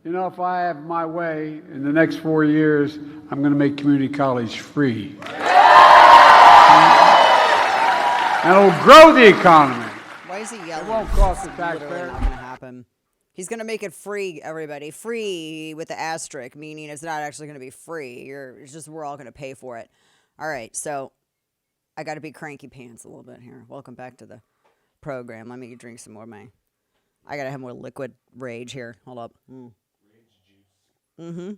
You know, if I have my way, in the next 4 years, I'm going to make community college free. And it'll grow the economy. Why is he yelling? It won't cost the Literally taxpayer. not going to happen. He's going to make it free, everybody. Free with the asterisk, meaning it's not actually going to be free. It's just we're all going to pay for it. All right, so I got to be cranky pants a little bit here. Welcome back to the program. Let me drink some more of mine. I got to have more liquid rage here. Hold up. Rage juice. Mm-hmm.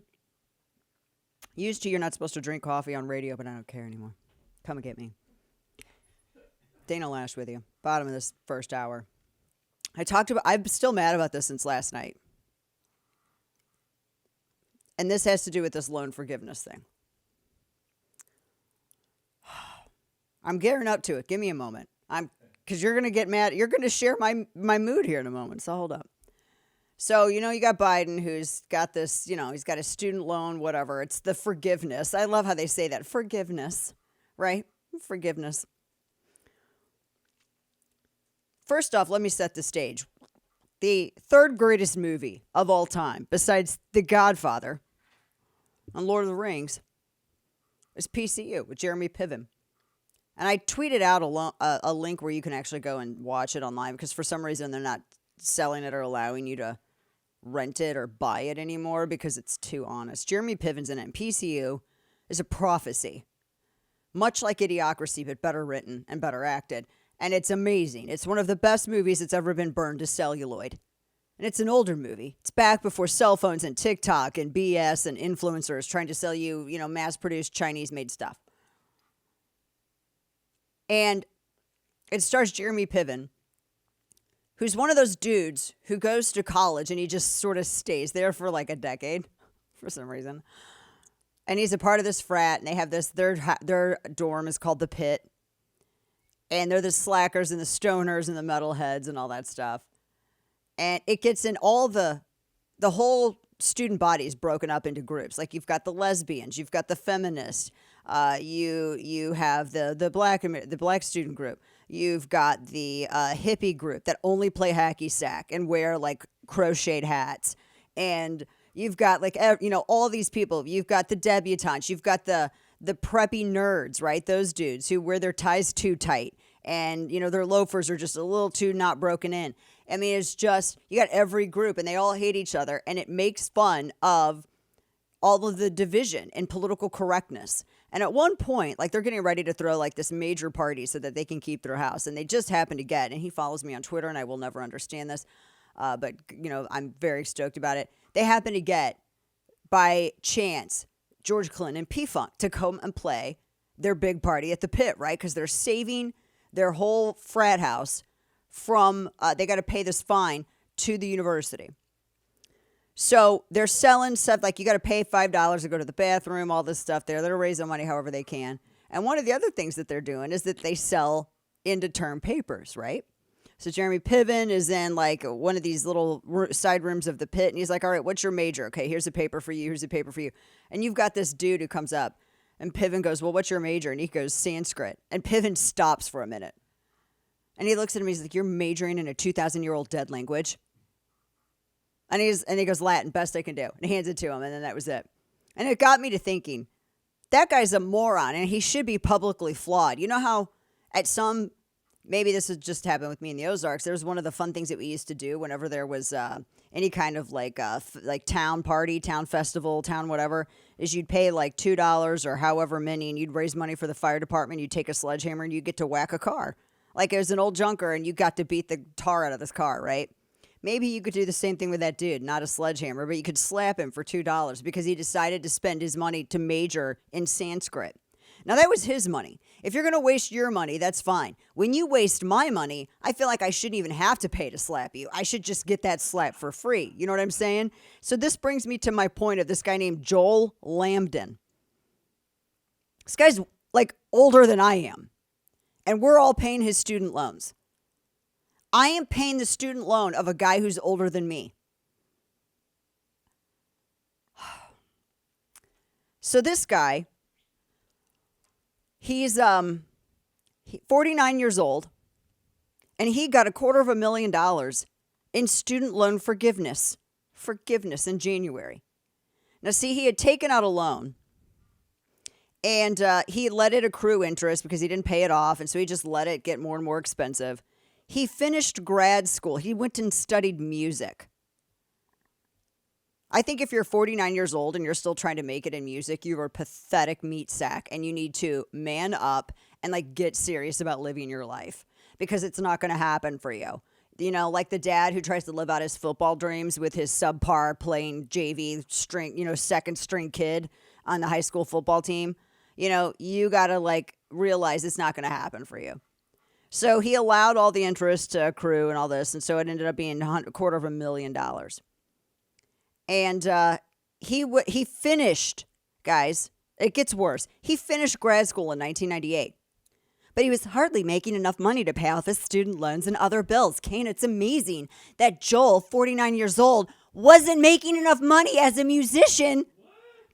Used to, you're not supposed to drink coffee on radio, but I don't care anymore. Come and get me. Dana Lash with you. Bottom of this first hour. I'm still mad about this since last night. And this has to do with this loan forgiveness thing. I'm gearing up to it. Give me a moment. Because you're going to get mad. You're going to share my mood here in a moment. So hold up. So, you got Biden who's got this, he's got a student loan, whatever. It's the forgiveness. I love how they say that. Forgiveness, right? Forgiveness. First off, let me set the stage. The third greatest movie of all time, besides The Godfather and Lord of the Rings, is PCU with Jeremy Piven. And I tweeted out a link where you can actually go and watch it online because for some reason they're not selling it or allowing you to rent it or buy it anymore because it's too honest. Jeremy Piven's in it. And PCU is a prophecy, much like Idiocracy, but better written and better acted. And it's amazing. It's one of the best movies that's ever been burned to celluloid. And it's an older movie. It's back before cell phones and TikTok and BS and influencers trying to sell you, mass-produced Chinese-made stuff. And it stars Jeremy Piven, who's one of those dudes who goes to college and he just sort of stays there for like a decade for some reason. And he's a part of this frat, and they have this, their dorm is called The Pit. And they're the slackers and the stoners and the metalheads and all that stuff. And it gets in all the whole student body is broken up into groups. Like you've got the lesbians, you've got the feminists, you have the black student group. You've got the hippie group that only play hacky sack and wear like crocheted hats. And you've got like, all these people. You've got the debutantes. You've got the preppy nerds, right? Those dudes who wear their ties too tight and, their loafers are just a little too not broken in. I mean, it's just, you got every group and they all hate each other and it makes fun of all of the division and political correctness. And at one point, like they're getting ready to throw like this major party so that they can keep their house. And they just happen to get, and he follows me on Twitter and I will never understand this. But, I'm very stoked about it. They happen to get, by chance, George Clinton and P-Funk to come and play their big party at the Pit, right? Because they're saving their whole frat house from, they got to pay this fine to the university. So they're selling stuff, like you got to pay $5 to go to the bathroom, all this stuff there. They're raising money however they can. And one of the other things that they're doing is that they sell end-of-term papers, right? So Jeremy Piven is in like one of these little side rooms of the Pit, and he's like, all right, what's your major? Okay, here's a paper for you. Here's a paper for you. And you've got this dude who comes up, and Piven goes, well, what's your major? And he goes, Sanskrit. And Piven stops for a minute. And he looks at him, he's like, you're majoring in a 2,000-year-old dead language? And he goes, Latin, best I can do. And he hands it to him, and then that was it. And it got me to thinking, that guy's a moron, and he should be publicly flawed. You know how at some... Maybe this has just happened with me in the Ozarks. There was one of the fun things that we used to do whenever there was any kind of like town party, town festival, town whatever, is you'd pay like $2 or however many, and you'd raise money for the fire department. You'd take a sledgehammer and you get to whack a car. Like it was an old junker and you got to beat the tar out of this car, right? Maybe you could do the same thing with that dude, not a sledgehammer, but you could slap him for $2 because he decided to spend his money to major in Sanskrit. Now, that was his money. If you're going to waste your money, that's fine. When you waste my money, I feel like I shouldn't even have to pay to slap you. I should just get that slap for free. You know what I'm saying? So this brings me to my point of this guy named Joel Lambden. This guy's like older than I am. And we're all paying his student loans. I am paying the student loan of a guy who's older than me. So this guy... He's 49 years old, and he got $250,000 in student loan forgiveness forgiveness in January. Now, see, he had taken out a loan and he let it accrue interest because he didn't pay it off. And so he just let it get more and more expensive. He finished grad school. He went and studied music. I think if you're 49 years old and you're still trying to make it in music, you're a pathetic meat sack and you need to man up and like get serious about living your life because it's not going to happen for you. You know, like the dad who tries to live out his football dreams with his subpar playing JV string, second string kid on the high school football team. You know, you got to like realize it's not going to happen for you. So he allowed all the interest to accrue and all this. And so it ended up being $250,000. And he finished, guys, it gets worse. He finished grad school in 1998. But he was hardly making enough money to pay off his student loans and other bills. Kane, it's amazing that Joel, 49 years old, wasn't making enough money as a musician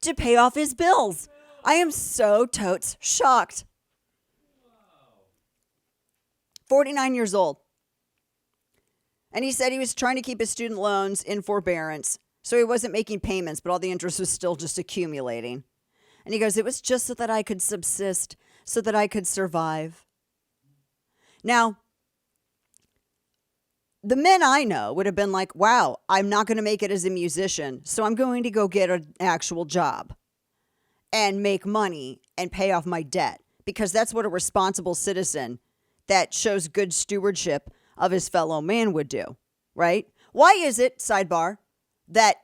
to pay off his bills. I am so totes shocked. 49 years old. And he said he was trying to keep his student loans in forbearance. So he wasn't making payments, but all the interest was still just accumulating. And he goes, it was just so that I could subsist, so that I could survive. Now, the men I know would have been like, wow, I'm not going to make it as a musician, so I'm going to go get an actual job and make money and pay off my debt, because that's what a responsible citizen that shows good stewardship of his fellow man would do, right? Why is it, sidebar, that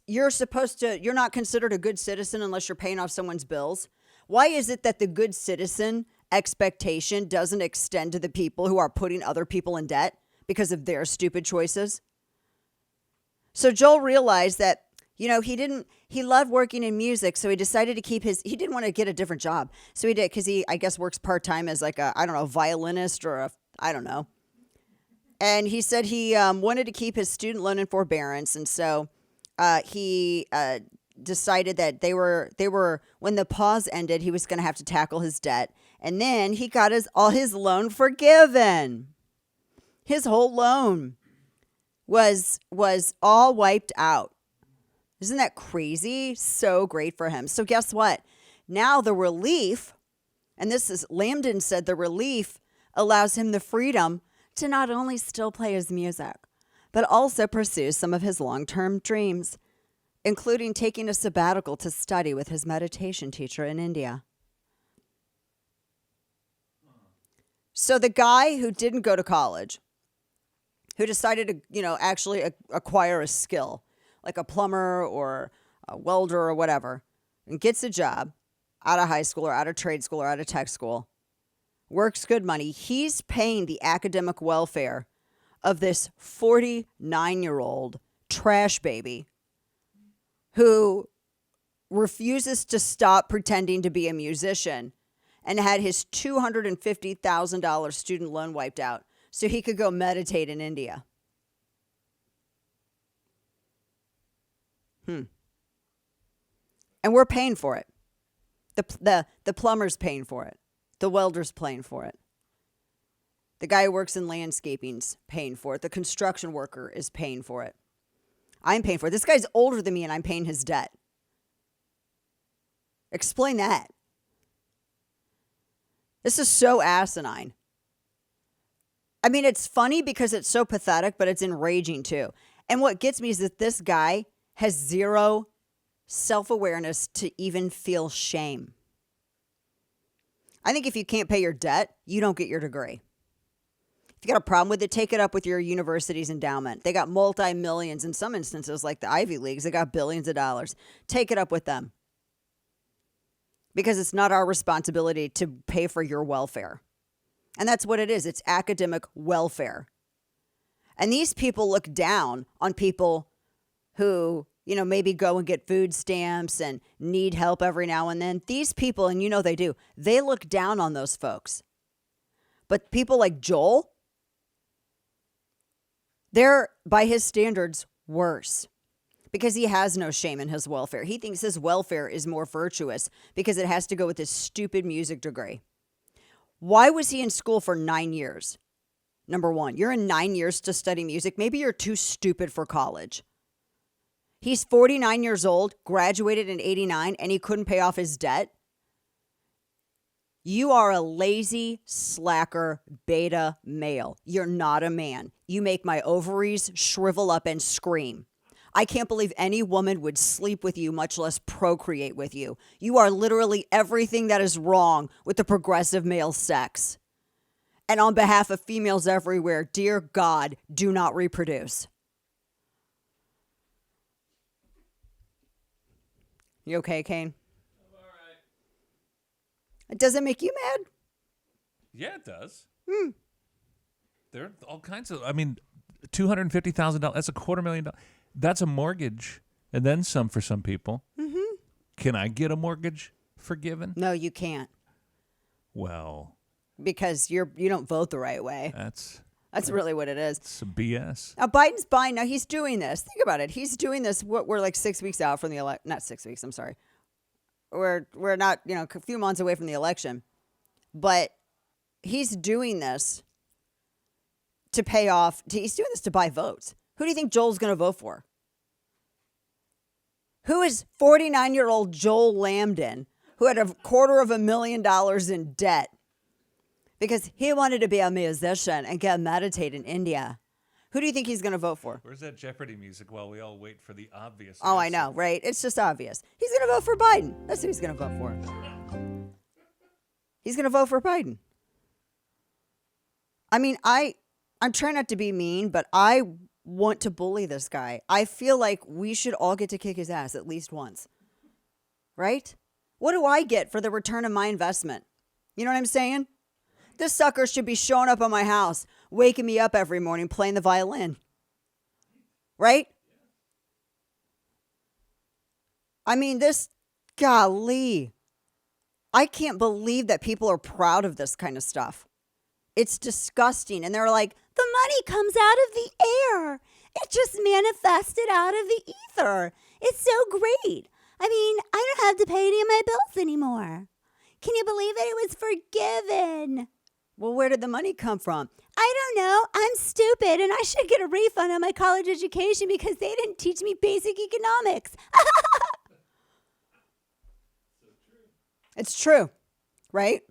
you're not considered a good citizen unless you're paying off someone's bills? Why is it that the good citizen expectation doesn't extend to the people who are putting other people in debt because of their stupid choices? So Joel realized that, he loved working in music, so he decided to he didn't want to get a different job. So he did, because he, I guess, works part-time as like a violinist or I don't know. And he said he wanted to keep his student loan in forbearance. And so he decided that they were when the pause ended, he was going to have to tackle his debt. And then he got all his loan forgiven. His whole loan was all wiped out. Isn't that crazy? So great for him. So guess what? Now the relief, and Lambden said the relief allows him the freedom to not only still play his music, but also pursue some of his long-term dreams, including taking a sabbatical to study with his meditation teacher in India. So the guy who didn't go to college, who decided to, actually acquire a skill, like a plumber or a welder or whatever, and gets a job out of high school or out of trade school or out of tech school, works good money, he's paying the academic welfare of this 49-year-old trash baby who refuses to stop pretending to be a musician and had his $250,000 student loan wiped out so he could go meditate in India. And we're paying for it. The plumber's paying for it. The welder's paying for it. The guy who works in landscaping's paying for it. The construction worker is paying for it. I'm paying for it. This guy's older than me and I'm paying his debt. Explain that. This is so asinine. I mean, it's funny because it's so pathetic, but it's enraging too. And what gets me is that this guy has zero self-awareness to even feel shame. I think if you can't pay your debt, you don't get your degree. If you got a problem with it, take it up with your university's endowment. They got multi-millions in some instances, like the Ivy Leagues. They got billions of dollars. Take it up with them. Because it's not our responsibility to pay for your welfare. And that's what it is. It's academic welfare. And these people look down on people who, maybe go and get food stamps and need help every now and then. These people, and they do, they look down on those folks. But people like Joel, they're, by his standards, worse. Because he has no shame in his welfare. He thinks his welfare is more virtuous because it has to go with his stupid music degree. Why was he in school for 9 years? Number one, you're in 9 years to study music. Maybe you're too stupid for college. He's 49 years old, graduated in 89, and he couldn't pay off his debt. You are a lazy, slacker, beta male. You're not a man. You make my ovaries shrivel up and scream. I can't believe any woman would sleep with you, much less procreate with you. You are literally everything that is wrong with the progressive male sex. And on behalf of females everywhere, dear God, do not reproduce. You okay, Kane? I'm all right. It doesn't make you mad? Yeah, it does. There are all kinds of, $250,000, that's $250,000. That's a mortgage and then some for some people. Mm-hmm. Can I get a mortgage forgiven? No, you can't. Well, because you don't vote the right way. that's really what it is. some BS. Now Biden's buying. Now he's doing this. Think about it. He's doing this. We're like 6 weeks out from the election. Not 6 weeks. I'm sorry. We're not a few months away from the election, but he's doing this to pay off. He's doing this to buy votes. Who do you think Joel's going to vote for? Who is 49-year-old Joel Lambden, who had $250,000 in debt because he wanted to be a musician and get meditate in India? Who do you think he's going to vote for? Where's that Jeopardy music while we all wait for the obvious Oh, I answer? know, right? It's just obvious. He's going to vote for Biden. That's who he's going to vote for. He's going to vote for Biden. I mean, I'm trying not to be mean, but I want to bully this guy. I feel like we should all get to kick his ass at least once. Right? What do I get for the return of my investment? You know what I'm saying? This sucker should be showing up at my house, waking me up every morning, playing the violin. Right? I mean, golly. I can't believe that people are proud of this kind of stuff. It's disgusting. And they're like, the money comes out of the air. It just manifested out of the ether. It's so great. I mean, I don't have to pay any of my bills anymore. Can you believe it? It was forgiven. Well, where did the money come from? I don't know. I'm stupid and I should get a refund on my college education because they didn't teach me basic economics. It's true, right?